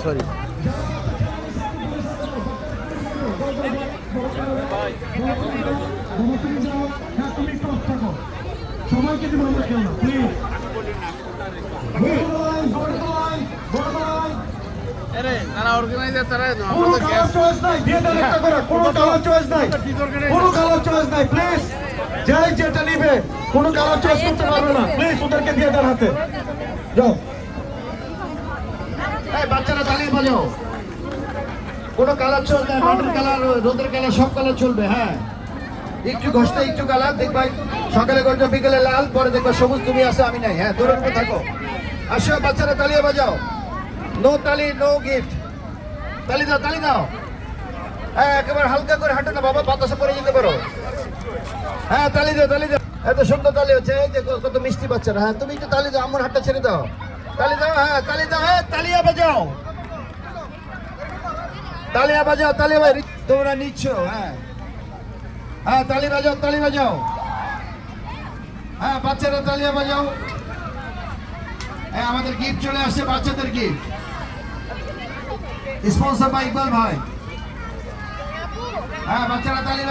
sorry সবাইকে দিব আমরা কেন না প্লিজ তারা অর্গানাইজার তারা কোনো কালার চয়েস নাই দিয়ে দেন একটা করে কোনো কালার চয়েস নাই কোনো কালার চয়েস নাই প্লিজ যাই যেটা নিবে কোনো কালার চয়েস করতে পারবে না প্লিজ ওদেরকে দিয়ে দেন হাতে যাও এই বাচ্চারা তালি বাজাও কোনো কালার চয়েস নাই মাটির কালার রোদের কালার সব কালার চলবে হ্যাঁ একটু ঘষতে একটু কালার দেখবাই সকালে গঞ্জ বিকেলে লাল পরে দেখবা সবুজ তুমি আসো আমি নাই হ্যাঁ দূরে দূরে থাকো আসো বাচ্চারা তালিয়া বাজাও নো তালি নো গিফট তালি দাও হ্যাঁ একেবারে হালকা করে হাঁটো না বাবা বাতাসে পড়ে যেতে পারো হ্যাঁ তালি দাও এত সুন্দর তালি হচ্ছে এই যে কত মিষ্টি বাচ্চারা হ্যাঁ তুমি একটু তালি দাও আমার হাতটা ছেড়ে দাও তালি দাও হ্যাঁ তালিয়া বাজাও তালিয়া ভাই তোমরা নিচ্ছ হ্যাঁ তালি বাজাও হ্যাঁ বাচ্চারা তালিয়া বাজাও হ্যাঁ আমাদের গিফট চলে আসছে বাচ্চাদের গিফট স্পন্সর বাই ইকবাল ভাই হ্যাঁ বাচ্চারা তালি